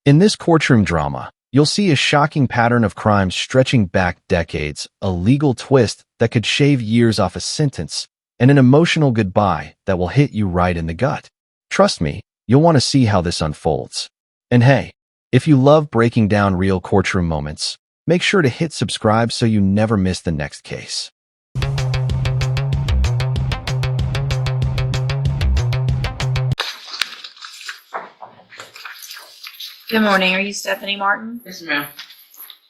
In this courtroom drama, you'll see a shocking pattern of crimes stretching back decades, a legal twist that could shave years off a sentence, and an emotional goodbye that will hit you right in the gut. Trust me, you'll want to see how this unfolds. And hey, if you love breaking down real courtroom moments, make sure to hit subscribe so you never miss the next case. Good morning. Are you Stephanie Martin? Yes, ma'am.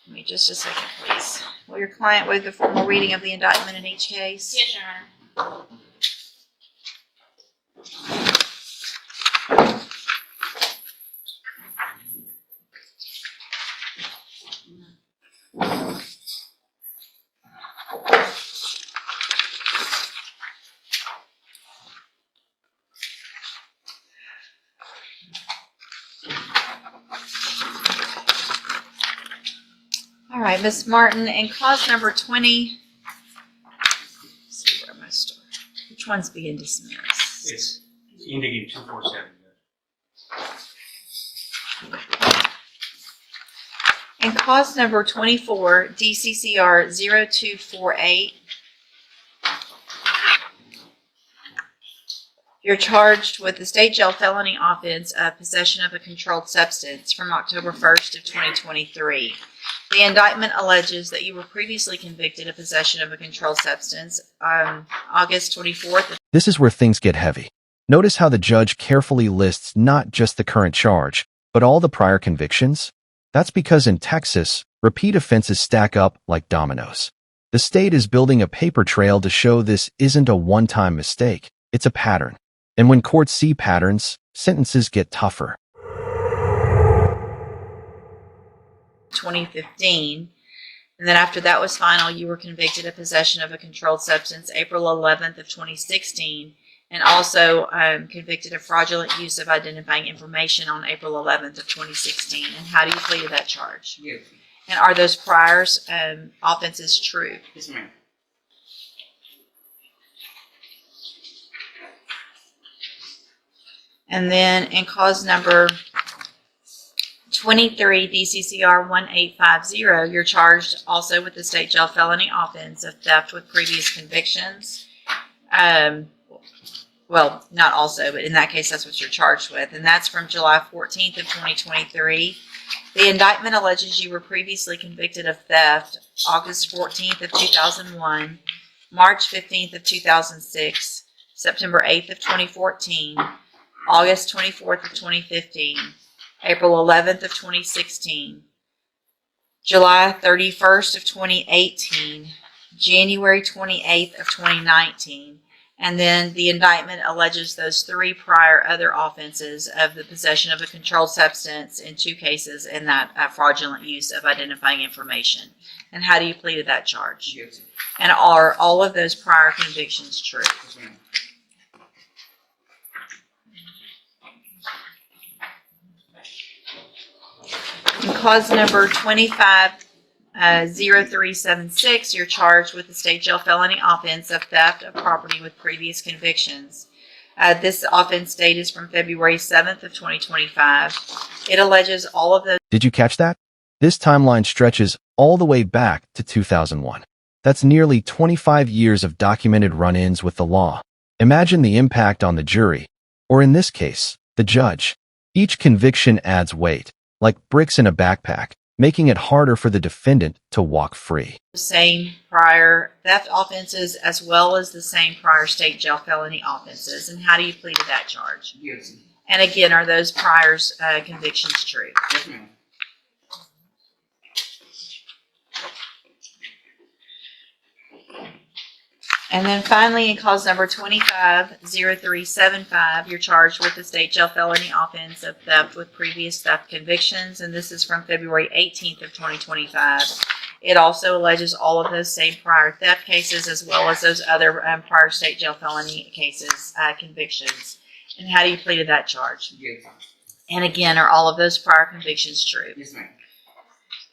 Give me just a second, please. Will your client waive the formal reading of the indictment in each case? Yes, Your Honor. All right, Ms. Martin, in cause number 20, let's see where am I starting? Which one's being dismissed? It's ending in 247. In cause number 24, DCCR 0248, you're charged with the state jail felony offense of possession of a controlled substance from October 1st of 2023. The indictment alleges that you were previously convicted of possession of a controlled substance on August 24th. This is where things get heavy. Notice how the judge carefully lists not just the current charge, but all the prior convictions. That's because in Texas, repeat offenses stack up like dominoes. The state is building a paper trail to show this isn't a one-time mistake, it's a pattern. And when courts see patterns, sentences get tougher. 2015. And then after that was final, you were convicted of possession of a controlled substance April 11th of 2016, and also convicted of fraudulent use of identifying information on April 11th of 2016. And how do you plead to that charge? Yes. And are those prior offenses true? Yes, ma'am. And then in cause number 23, DCCR 1850, you're charged also with the state jail felony offense of theft with previous convictions. Well, not also, but in that case, that's what you're charged with. And that's from July 14th of 2023. The indictment alleges you were previously convicted of theft August 14th of 2001, March 15th of 2006, September 8th of 2014, August 24th of 2015, April 11th of 2016, July 31st of 2018, January 28th of 2019, and then the indictment alleges those three prior other offenses of the possession of a controlled substance in two cases and that fraudulent use of identifying information. And how do you plead to that charge? Yes. And are all of those prior convictions true? Yes, ma'am. In cause number 250376, you're charged with the state jail felony offense of theft of property with previous convictions. This offense date is from February 7th of 2025. It alleges all of those. Did you catch that? This timeline stretches all the way back to 2001. That's nearly 25 years of documented run-ins with the law. Imagine the impact on the jury, or in this case, the judge. Each conviction adds weight, like bricks in a backpack, making it harder for the defendant to walk free. Same prior theft offenses as well as the same prior state jail felony offenses. And how do you plead to that charge? Yes. And again, are those prior convictions true? Yes, ma'am. And then finally, in cause number 250375, you're charged with the state jail felony offense of theft with previous theft convictions, and this is from February 18th of 2025. It also alleges all of those same prior theft cases as well as those other prior state jail felony cases, convictions. And how do you plead to that charge? Yes. And again, are all of those prior convictions true? Yes, ma'am.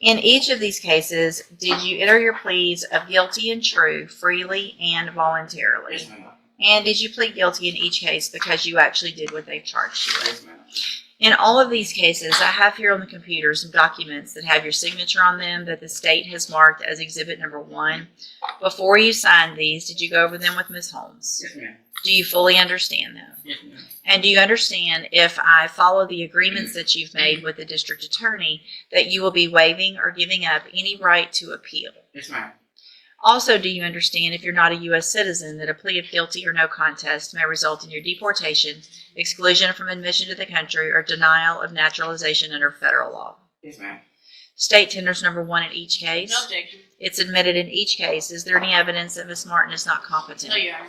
In each of these cases, did you enter your pleas of guilty and true freely and voluntarily? Yes, ma'am. And did you plead guilty in each case because you actually did what they charged you with? Yes, ma'am. In all of these cases, I have here on the computer some documents that have your signature on them that the state has marked as Exhibit Number 1. Before you signed these, did you go over them with Ms. Holmes? Yes, ma'am. Do you fully understand them? Yes, ma'am. And do you understand, if I follow the agreements that you've made with the district attorney, that you will be waiving or giving up any right to appeal? Yes, ma'am. Also, do you understand, if you're not a U.S. citizen, that a plea of guilty or no contest may result in your deportation, exclusion from admission to the country, or denial of naturalization under federal law? Yes, ma'am. State tenders number 1 in each case. No objection. It's admitted in each case. Is there any evidence that Ms. Martin is not competent? No, Your Honor.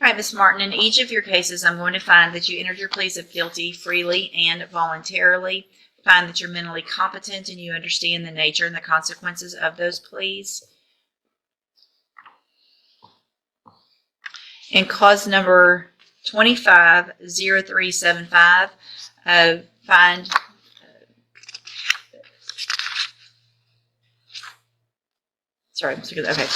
All right, Ms. Martin, in each of your cases, I'm going to find that you entered your pleas of guilty freely and voluntarily, find that you're mentally competent and you understand the nature and the consequences of those pleas. In cause number 250375, find sorry, okay.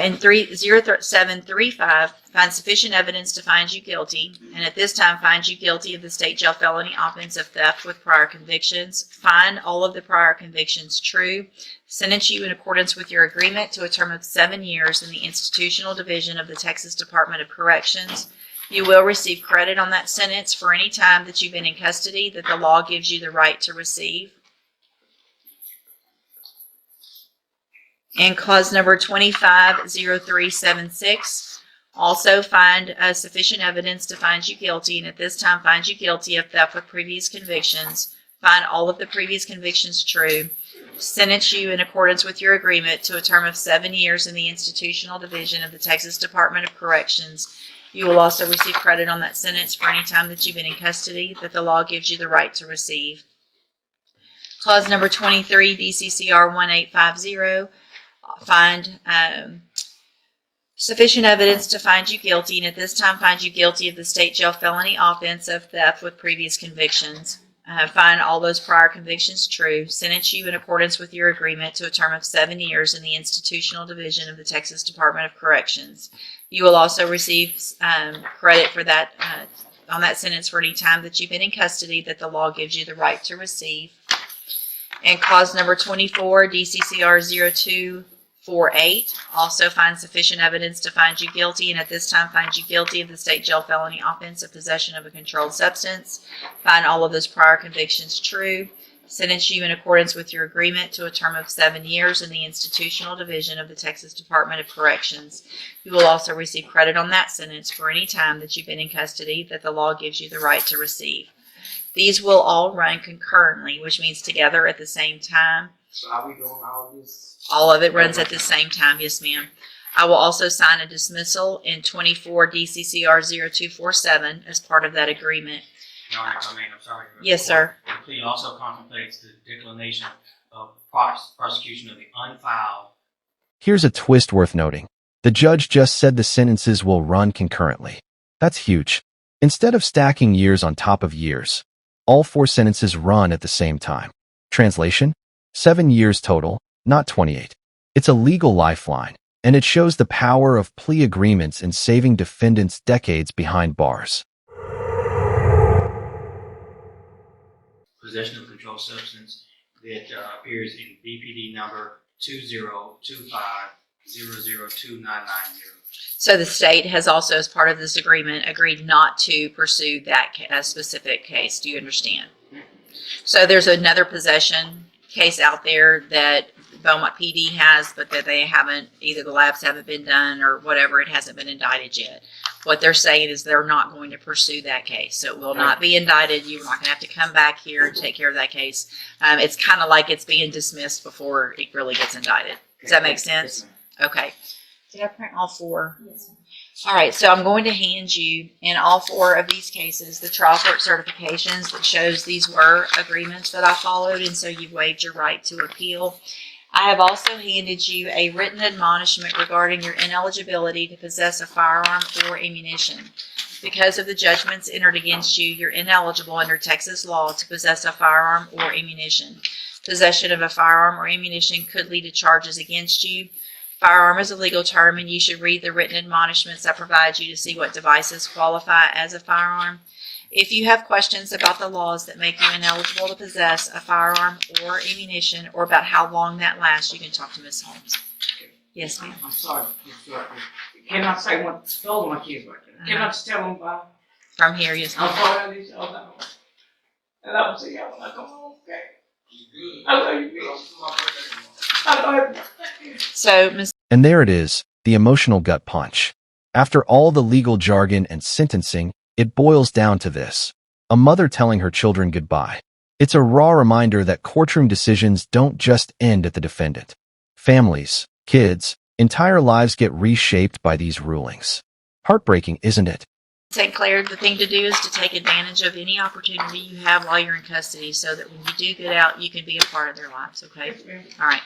In 30735, find sufficient evidence to find you guilty, and at this time find you guilty of the state jail felony offense of theft with prior convictions. Find all of the prior convictions true. Sentence you in accordance with your agreement to a term of 7 years in the institutional division of the Texas Department of Corrections. You will receive credit on that sentence for any time that you've been in custody that the law gives you the right to receive. And cause number 250376, also find sufficient evidence to find you guilty, and at this time find you guilty of theft with previous convictions. Find all of the previous convictions true. Sentence you in accordance with your agreement to a term of 7 years in the institutional division of the Texas Department of Corrections. You will also receive credit on that sentence for any time that you've been in custody that the law gives you the right to receive. Clause number 23, DCCR 1850, find sufficient evidence to find you guilty, and at this time find you guilty of the state jail felony offense of theft with previous convictions. Find all those prior convictions true. Sentence you in accordance with your agreement to a term of 7 years in the institutional division of the Texas Department of Corrections. You will also receive credit for that on that sentence for any time that you've been in custody that the law gives you the right to receive. And cause number 24, DCCR 0248, also find sufficient evidence to find you guilty, and at this time find you guilty of the state jail felony offense of possession of a controlled substance. Find all of those prior convictions true. Sentence you in accordance with your agreement to a term of 7 years in the institutional division of the Texas Department of Corrections. You will also receive credit on that sentence for any time that you've been in custody that the law gives you the right to receive. These will all run concurrently, which means together at the same time. So are we doing all this? All of it runs at the same time, yes ma'am. I will also sign a dismissal in 24 DCCR 0247 as part of that agreement. Your Honor, if I may, I'm sorry. Yes, sir. The plea also contemplates the declination of prosecution of the unfiled. Here's a twist worth noting. The judge just said the sentences will run concurrently. That's huge. Instead of stacking years on top of years, all 4 sentences run at the same time. Translation? 7 years total, not 28. It's a legal lifeline, and it shows the power of plea agreements in saving defendants decades behind bars. Possession of controlled substance that appears in BPD number 2025002990. So the state has also, as part of this agreement, agreed not to pursue that specific case. Do you understand? So there's another possession case out there that Beaumont PD has, but that they haven't, either the labs haven't been done or whatever, it hasn't been indicted yet. What they're saying is they're not going to pursue that case. So it will not be indicted. You're not going to have to come back here and take care of that case. It's kind of like it's being dismissed before it really gets indicted. Does that make sense? Okay. Did I print all 4? Yes. All right, so I'm going to hand you, in all 4 of these cases, the trial court certifications that shows these were agreements that I followed, and so you've waived your right to appeal. I have also handed you a written admonishment regarding your ineligibility to possess a firearm or ammunition. Because of the judgments entered against you, you're ineligible under Texas law to possess a firearm or ammunition. Possession of a firearm or ammunition could lead to charges against you. Firearm is a legal term, and you should read the written admonishments I provide you to see what devices qualify as a firearm. If you have questions about the laws that make you ineligible to possess a firearm or ammunition, or about how long that lasts, you can talk to Ms. Holmes. Yes, ma'am. I'm sorry. Can I say what told my kids right there? Can I just tell them about From here, yes, I'm ma'am. sorry I let y'all down. And I will see y'all when I come home, okay? I love you, bitch. I love you. So, Ms. And there it is, the emotional gut punch. After all the legal jargon and sentencing, it boils down to this: a mother telling her children goodbye. It's a raw reminder that courtroom decisions don't just end at the defendant. Families, kids, entire lives get reshaped by these rulings. Heartbreaking, isn't it? St. Clair, the thing to do is to take advantage of any opportunity you have while you're in custody so that when you do get out, you can be a part of their lives, okay? All right.